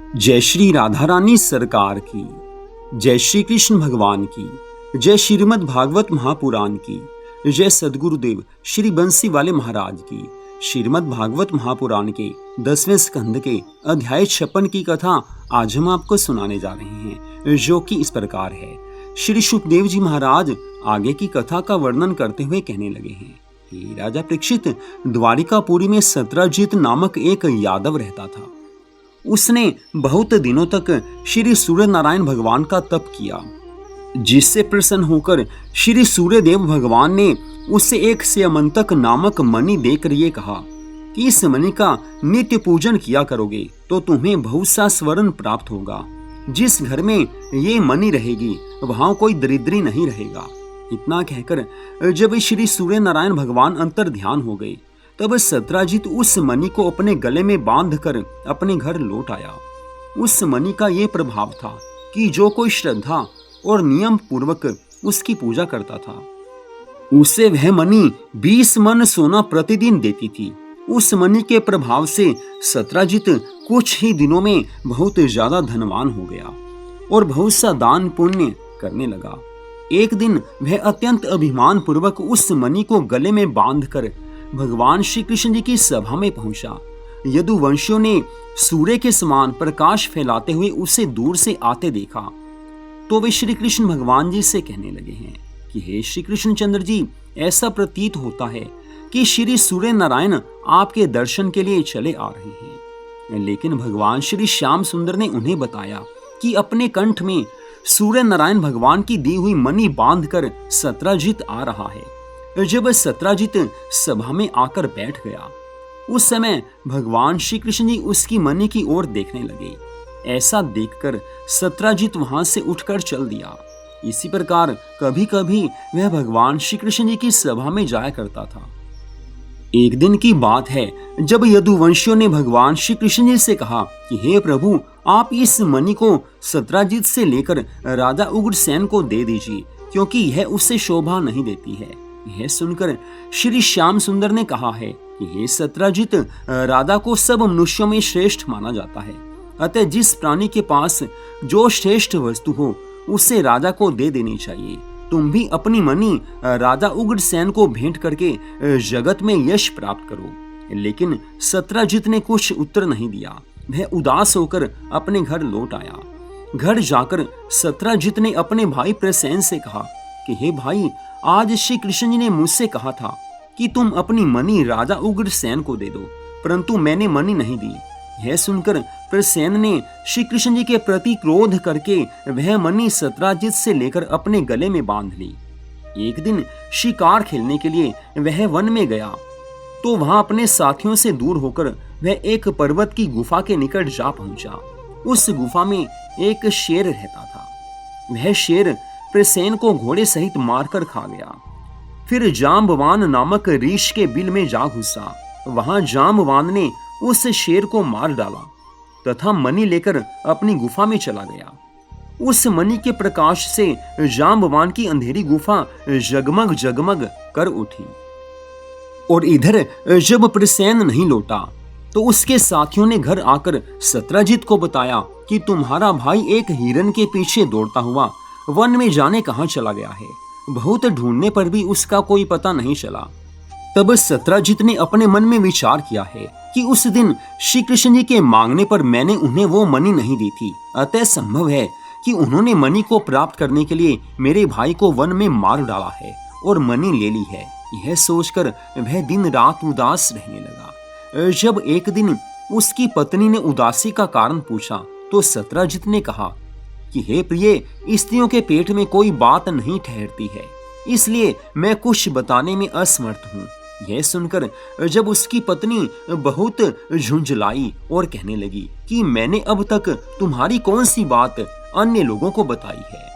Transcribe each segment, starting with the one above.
जय श्री राधा रानी सरकार की, जय श्री कृष्ण भगवान की, जय श्रीमद् भागवत महापुराण की, जय सद्गुरुदेव श्री बंसी वाले महाराज की। श्रीमद् भागवत महापुराण के 10वें स्कंद के अध्याय 56 की कथा आज हम आपको सुनाने जा रहे हैं, जो कि इस प्रकार है। श्री सुखदेव जी महाराज आगे की कथा का वर्णन करते हुए कहने लगे हैं। हे राजा परीक्षित, द्वारिकापुरी में सत्रजीत नामक एक यादव रहता था। उसने बहुत दिनों तक श्री सूर्य नारायण भगवान का तप किया, जिससे प्रसन्न होकर श्री सूर्यदेव भगवान ने उससे एक स्यमंतक नामक मणि देकर ये कहा कि इस मणि का नित्य पूजन किया करोगे तो तुम्हें बहुत सा स्वर्ण प्राप्त होगा। जिस घर में ये मणि रहेगी वहां कोई दरिद्री नहीं रहेगा। इतना कहकर जब श्री सूर्य नारायण भगवान अंतर ध्यान हो गए, तब सत्राजित उस मणि को अपने गले में बांधकर अपने घर लौट आया। उस मणि का ये प्रभाव था कि जो कोई श्रद्धा और नियम पूर्वक उसकी पूजा करता था, उसे वह मणि 20 मन सोना प्रतिदिन देती थी। उस मणि के प्रभाव से सत्राजित कुछ ही दिनों में बहुत ज्यादा धनवान हो गया और बहुत सा दान पुण्य करने लगा। एक दिन वह अत्यंत अभिमान पूर्वक उस मणि को गले में बांधकर भगवान श्री कृष्ण जी की सभा में पहुंचा। यदुवंशियों ने सूर्य के समान प्रकाश फैलाते हुए उसे दूर से आते देखा तो वे श्री कृष्ण भगवान जी से कहने लगे हैं कि हे श्री कृष्ण चंद्र जी, ऐसा प्रतीत होता है कि श्री सूर्य नारायण आपके दर्शन के लिए चले आ रहे हैं। लेकिन भगवान श्री श्याम सुंदर ने उन्हें बताया कि अपने कंठ में सूर्य नारायण भगवान की दी हुई मणि बांधकर सत्राजित आ रहा है। जब सत्राजित सभा में आकर बैठ गया, उस समय भगवान श्री कृष्ण जी उसकी मणि की ओर देखने लगे। ऐसा देखकर सत्राजित वहां से उठकर चल दिया। इसी प्रकार कभी कभी वह भगवान श्री कृष्ण जी की सभा में जाया करता था। एक दिन की बात है जब यदुवंशियों ने भगवान श्री कृष्ण जी से कहा कि हे प्रभु, आप इस मणि को सत्राजित से लेकर राजा उग्रसेन को दे दीजिए, क्योंकि यह उससे शोभा नहीं देती है। यह सुनकर श्री श्याम सुंदर ने कहा है कि हे सत्राजित, राधा को सब मनुष्यों में श्रेष्ठ माना जाता है। अतः जिस प्राणी के पास जो श्रेष्ठ वस्तु हो उसे राजा को दे देनी चाहिए। तुम भी अपनी मणि राजा उग्रसेन को भेंट करके जगत में यश प्राप्त करो। लेकिन सत्राजित ने कुछ उत्तर नहीं दिया। वह उदास होकर अपने घर लौट आया। घर जाकर सत्राजित ने अपने भाई प्रसेन से कहा कि हे भाई, आज श्री कृष्ण जी ने मुझसे कहा था कि तुम अपनी मणि राजा उग्रसेन को दे दो, परंतु मैंने मणि नहीं दी। यह सुनकर प्रसेन ने श्री कृष्ण जी के प्रति क्रोध करके वह मणि सत्राजित से लेकर अपने गले में बांध ली। एक दिन शिकार खेलने के लिए वह वन में गया तो वहां अपने साथियों से दूर होकर वह एक पर्वत की गुफा के निकट जा पहुंचा। उस गुफा में एक शेर रहता था। वह शेर प्रसेन को घोड़े सहित मारकर खा गया। फिर जांबवान नामक ऋषि के बिल में जा घुसा। वहां जांबवान ने उस शेर को मार डाला तथा मणि लेकर अपनी गुफा में चला गया। उस मणि के प्रकाश से जांबवान की अंधेरी गुफा जगमग जगमग कर उठी। और इधर जब प्रसेन नहीं लौटा तो उसके साथियों ने घर आकर सत्राजित को बताया कि तुम्हारा भाई एक हिरन के पीछे दौड़ता हुआ वन में जाने कहां चला गया है। बहुत ढूंढने पर भी उसका कोई पता नहीं चला। तब सत्राजित ने अपने मन में विचार किया है कि उस दिन श्री कृष्ण जी के मांगने पर मैंने उन्हें वो मणि नहीं दी थी। अतः संभव है कि उन्होंने मणि को प्राप्त करने के लिए मेरे भाई को वन में मार डाला है और मणि ले ली है। यह सोचकर वह दिन रात उदास रहने लगा। जब एक दिन उसकी पत्नी ने उदासी का कारण पूछा तो सत्राजित ने कहा कि हे प्रिय, स्त्रियों के पेट में कोई बात नहीं ठहरती है, इसलिए मैं कुछ बताने में असमर्थ हूँ। यह सुनकर जब उसकी पत्नी बहुत झुंझलाई और कहने लगी कि मैंने अब तक तुम्हारी कौन सी बात अन्य लोगों को बताई है,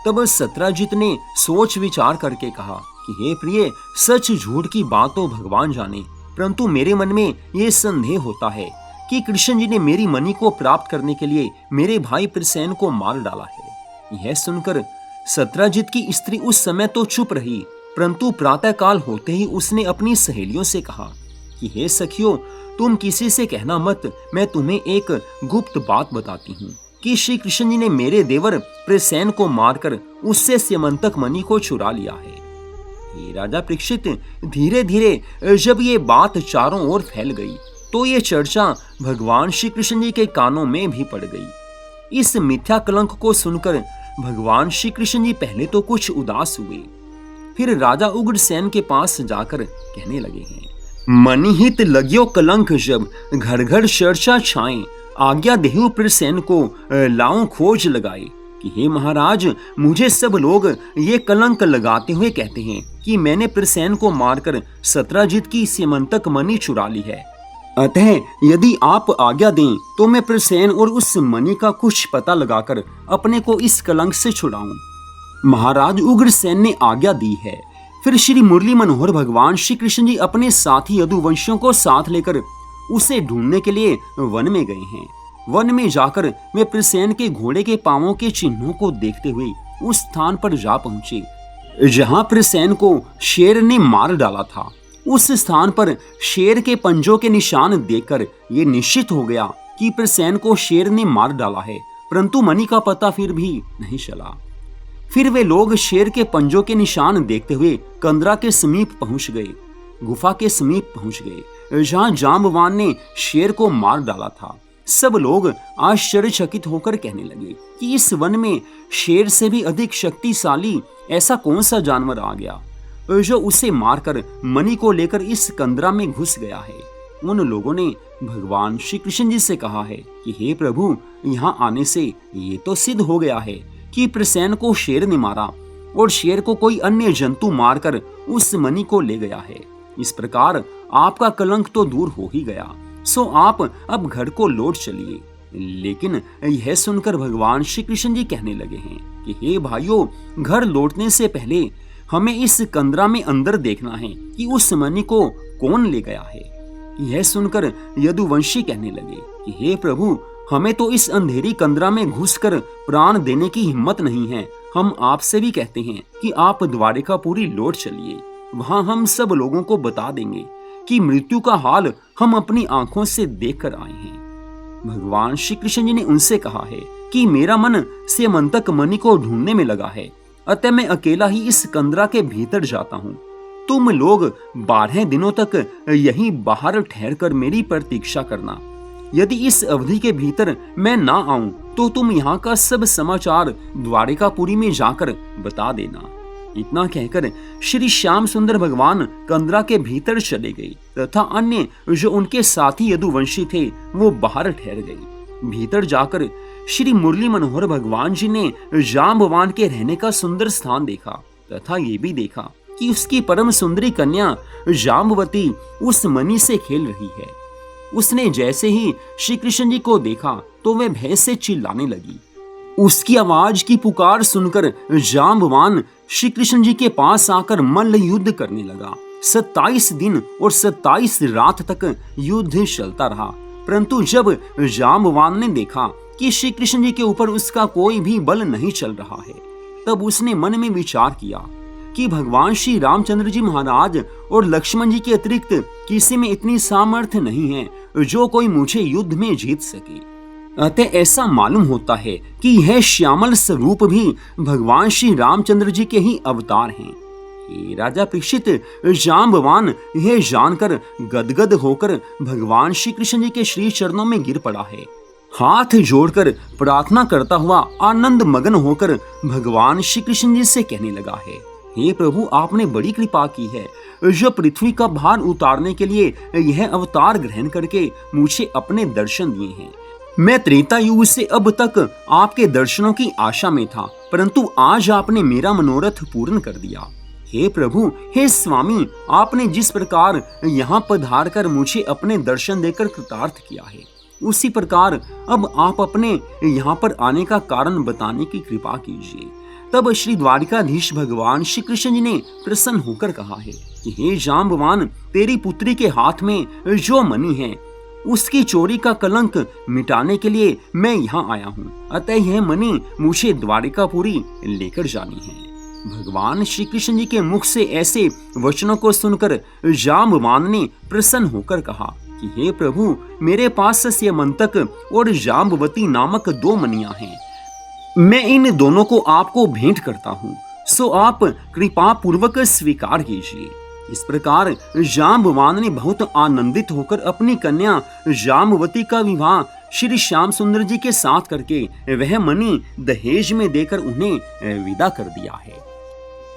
तब सत्राजित ने सोच विचार करके कहा कि हे प्रिय, सच झूठ की बात तो भगवान जाने, परंतु मेरे मन में यह संदेह होता है कि कृष्ण जी ने मेरी मणि को प्राप्त करने के लिए मेरे भाई प्रसेन को मार डाला है। यह सुनकर सत्राजित की स्त्री उस समय तो चुप रही, परंतु प्रातः काल होते ही उसने अपनी सहेलियों से कहा कि हे सखियों, तुम किसी से कहना मत। मैं तुम्हें एक गुप्त बात बताती हूँ कि श्री कृष्ण जी ने मेरे देवर प्रसेन को मारकर उससे स्यमंतक मणि को चुरा लिया है। हे राजा परीक्षित, धीरे धीरे जब ये बात चारों ओर फैल गई तो ये चर्चा भगवान श्री कृष्ण जी के कानों में भी पड़ गई। इस मिथ्या कलंक को सुनकर भगवान श्री कृष्ण जी पहले तो कुछ उदास हुए, फिर राजा उग्रसेन के पास जाकर कहने लगे हैं, मनिहित लग्यो कलंक जब घर घर चर्चा छाए, आज्ञा देहु प्रसेन को लाऊं खोज लगाए। कि हे महाराज, मुझे सब लोग ये कलंक लगाते हुए कहते हैं कि मैंने प्रसेन को मारकर सत्राजित की स्यमंतक मणि चुरा ली है। अतः यदि आप आज्ञा दें तो मैं प्रसेन और उस मणि का कुछ पता लगाकर अपने को इस कलंक से छुड़ाऊं। महाराज उग्रसेन ने आज्ञा दी है। फिर श्री मुरली मनोहर भगवान श्री कृष्ण जी अपने साथी यदुवंशियों को साथ लेकर उसे ढूंढने के लिए वन में गए हैं। वन में जाकर वे प्रसेन के घोड़े के पांवों के चिन्हों को देखते हुए उस स्थान पर जा पहुंचे जहां प्रसेन को शेर ने मार डाला था। उस स्थान पर शेर के पंजों के निशान देखकर ये निश्चित हो गया कि प्रसेन को शेर ने मार डाला है, परंतु मणि का पता फिर भी नहीं चला। फिर वे लोग शेर के पंजों के निशान देखते हुए कंदरा के समीप पहुंच गए, गुफा के समीप पहुंच गए जहां जांबवान ने शेर को मार डाला था। सब लोग आश्चर्यचकित होकर कहने लगे कि इस वन में शेर से भी अधिक शक्तिशाली ऐसा कौन सा जानवर आ गया जो उसे मारकर मणि को लेकर इस कंदरा में घुस गया है। उन लोगों ने भगवान श्री कृष्ण जी से कहा है कि हे प्रभु, यहाँ आने से ये तो सिद्ध हो गया है कि प्रसेन को शेर ने मारा और शेर को कोई अन्य जंतु मारकर उस मणि को ले गया है। इस प्रकार आपका कलंक तो दूर हो ही गया, सो आप अब घर को लौट चलिए। लेकिन यह सुनकर भगवान श्री कृष्ण जी कहने लगे हैं कि हे भाइयों, घर लौटने से पहले हमें इस कंदरा में अंदर देखना है कि उस मणि को कौन ले गया है। यह सुनकर यदुवंशी कहने लगे कि हे प्रभु, हमें तो इस अंधेरी कंदरा में घुसकर प्राण देने की हिम्मत नहीं है। हम आपसे भी कहते हैं कि आप द्वारिकापुरी लौट चलिए, वहां हम सब लोगों को बता देंगे कि मृत्यु का हाल हम अपनी आंखों से देखकर आए हैं। भगवान श्री कृष्ण जी ने उनसे कहा है कि मेरा मन स्यमंतक मणि को ढूंढने में लगा है, अतः मैं अकेला ही इस कंदरा के भीतर जाता हूँ। तुम लोग 12 दिनों तक यहीं बाहर ठहर कर मेरी प्रतीक्षा करना। यदि इस अवधि के भीतर मैं ना आऊं तो तुम यहाँ का सब समाचार द्वारिकापुरी में जाकर बता देना। इतना कहकर श्री श्याम सुंदर भगवान कंदरा के भीतर चले गए तथा अन्य जो उनके साथी यदुवंशी थे वो बाहर ठहर गए। भीतर जाकर श्री मुरली मनोहर भगवान जी ने जांबवान के रहने का सुंदर स्थान देखा तथा ये भी देखा कि उसकी परम सुंदरी कन्या जांबवती उस मणि से खेल रही है। उसने जैसे ही श्री कृष्ण जी को देखा तो वह भय से चिल्लाने लगी। उसकी आवाज की पुकार सुनकर जांबवान श्री कृष्ण जी के पास आकर मल्ल युद्ध करने लगा। 27 दिन और 27 रात तक युद्ध चलता रहा, परंतु जब जांबवान ने देखा कि श्री कृष्ण जी के ऊपर उसका कोई भी बल नहीं चल रहा है, तब उसने मन में विचार किया कि भगवान श्री रामचंद्र जी महाराज और लक्ष्मण जी के अतिरिक्त किसी में इतनी सामर्थ्य नहीं है जो कोई मुझे युद्ध में जीत सके। अतः ऐसा मालूम होता है कि यह श्यामल स्वरूप भी भगवान श्री रामचंद्र जी के ही अवतार हैं। हे राजा परीक्षित, जांबवान यह जानकर गदगद होकर भगवान श्री कृष्ण जी के श्री चरणों में गिर पड़ा है। हाथ जोड़कर प्रार्थना करता हुआ आनंद मगन होकर भगवान श्री कृष्ण जी से कहने लगा है, हे प्रभु, आपने बड़ी कृपा की है जो पृथ्वी का भार उतारने के लिए यह अवतार ग्रहण करके मुझे अपने दर्शन दिए हैं। मैं त्रेता युग से अब तक आपके दर्शनों की आशा में था, परंतु आज आपने मेरा मनोरथ पूर्ण कर दिया। हे प्रभु, हे स्वामी, आपने जिस प्रकार यहाँ पधार कर मुझे अपने दर्शन देकर कृतार्थ किया है, उसी प्रकार अब आप अपने यहाँ पर आने का कारण बताने की कृपा कीजिए। तब श्री द्वारिकाधीश भगवान श्री कृष्ण जी ने प्रसन्न होकर कहा है कि हे जांबवान, तेरी पुत्री के हाथ में जो मणि है उसकी चोरी का कलंक मिटाने के लिए मैं यहाँ आया हूँ, अतः यह मणि मुझे द्वारिकापुरी लेकर जानी है। भगवान श्री कृष्ण जी के मुख से ऐसे वचनों को सुनकर जांबवान ने प्रसन्न होकर कहा कि हे प्रभु, मेरे पास स्यमंतक और जाम्बवती नामक 2 मणियां हैं। मैं इन दोनों को आपको भेंट करता हूँ, सो आप कृपा पूर्वक स्वीकार कीजिए। इस प्रकार जाम्बवान ने बहुत आनंदित होकर अपनी कन्या जाम्बवती का विवाह श्री श्याम सुंदर जी के साथ करके वह मणि दहेज में देकर उन्हें विदा कर दिया है।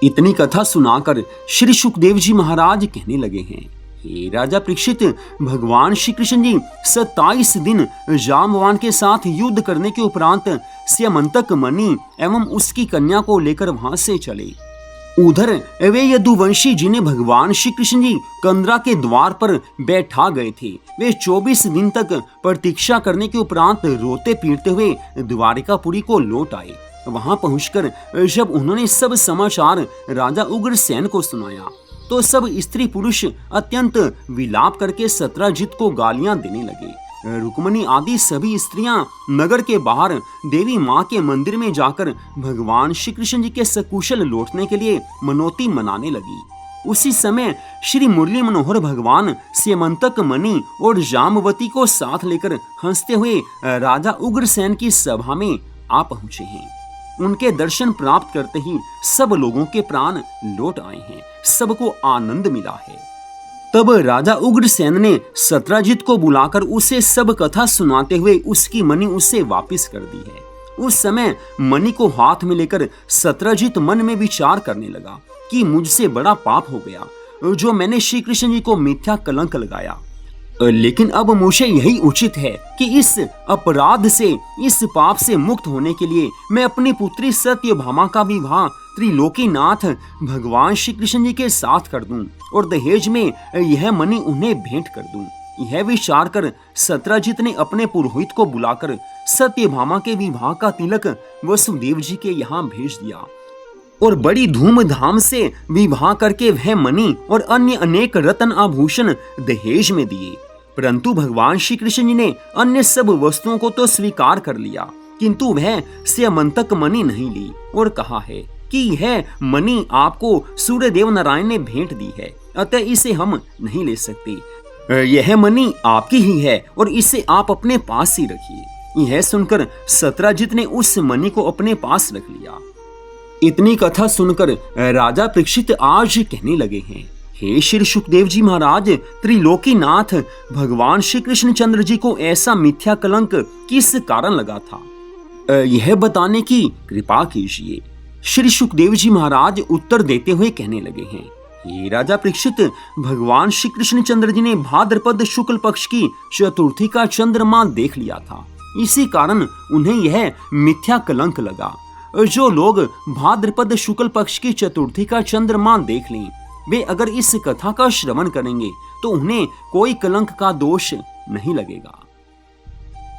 इतनी कथा सुनाकर श्री सुखदेव जी महाराज कहने लगे हैं, हे राजा परीक्षित, भगवान श्री कृष्ण जी 27 दिन जाम्बवान के साथ युद्ध करने के उपरांत स्यमंतक मणि एवं उसकी कन्या को लेकर वहां से चले। उधर वे यदुवंशी जिन्हें भगवान श्री कृष्ण जी कंदरा के द्वार पर बैठा गए थे, वे 24 दिन तक प्रतीक्षा करने के उपरांत रोते पीटते हुए द्वारिकापुरी को लौट आए। वहां पहुंचकर जब उन्होंने सब समाचार राजा उग्रसेन को सुनाया तो सब स्त्री पुरुष अत्यंत विलाप करके सत्रजित को गालियां देने लगे। रुक्मणी आदि सभी स्त्रियां नगर के बाहर देवी मां के मंदिर में जाकर भगवान श्री कृष्ण जी के सकुशल लौटने के लिए मनोती मनाने लगी। उसी समय श्री मुरली मनोहर भगवान स्यमंतक मणि और जाम्बवती को साथ लेकर हंसते हुए राजा उग्रसेन की सभा में आ पहुंचे हैं। उनके दर्शन प्राप्त करते ही सब लोगों के प्राण लौट आए हैं, सबको आनंद मिला है। तब राजा उग्रसेन ने सत्रजित को बुलाकर उसे सब कथा सुनाते हुए उसकी मणि उसे वापस कर दी है। उस समय मणि को हाथ में लेकर सत्रजित मन में विचार करने लगा कि मुझसे बड़ा पाप हो गया जो मैंने श्री कृष्ण जी को मिथ्या कलंक लगाया, लेकिन अब मुझे यही उचित है कि इस अपराध से, इस पाप से मुक्त होने के लिए मैं अपनी पुत्री सत्यभामा का विवाह त्रिलोकीनाथ भगवान श्री कृष्ण जी के साथ कर दूं और दहेज में यह मणि उन्हें भेंट कर दूं। यह विचार कर सत्रजित ने अपने पुरोहित को बुलाकर सत्यभामा के विवाह का तिलक वसुदेव जी के यहाँ भेज दिया और बड़ी धूमधाम से विवाह करके वह मणि और अन्य अनेक रत्न आभूषण दहेज में दिए। परंतु भगवान श्री कृष्ण जी ने अन्य सब वस्तुओं को तो स्वीकार कर लिया, किंतु वह स्यमंतक मणि नहीं ली और कहा है कि यह मणि आपको सूर्यदेव नारायण ने भेंट दी है, अतः इसे हम नहीं ले सकते। यह मणि आपकी ही है और इसे आप अपने पास ही रखिए। यह सुनकर सत्रजित ने उस मणि को अपने पास रख लिया। इतनी कथा सुनकर राजा परीक्षित आज कहने लगे हैं, हे श्री सुखदेव जी महाराज, त्रिलोकीनाथ भगवान श्री कृष्ण चंद्र जी को ऐसा मिथ्या कलंक किस कारण लगा था, यह बताने की कृपा कीजिए। श्री सुखदेव जी महाराज उत्तर देते हुए कहने लगे हैं, हे राजा परीक्षित, भगवान श्री कृष्ण चंद्र जी ने भाद्रपद शुक्ल पक्ष की चतुर्थी का चंद्रमा देख लिया था, इसी कारण उन्हें यह मिथ्या कलंक लगा। जो लोग भाद्रपद शुक्ल पक्ष की चतुर्थी का चंद्रमा देख लें, वे अगर इस कथा का श्रवण करेंगे तो उन्हें कोई कलंक का दोष नहीं लगेगा।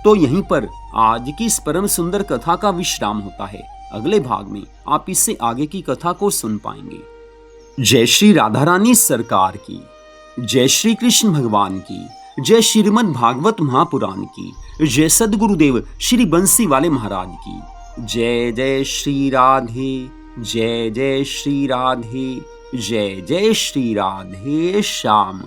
तो यहीं पर आज की इस परम सुंदर कथा का विश्राम होता है। अगले भाग में आप इससे आगे की कथा को सुन पाएंगे। जय श्री राधा रानी सरकार की, जय श्री कृष्ण भगवान की, जय श्रीमद् भागवत महापुराण की, जय सद्गुरुदेव श्री बंसी वाले महाराज की। जय जय श्री राधे, जय जय श्री राधे, जय जय श्री राधे श्याम।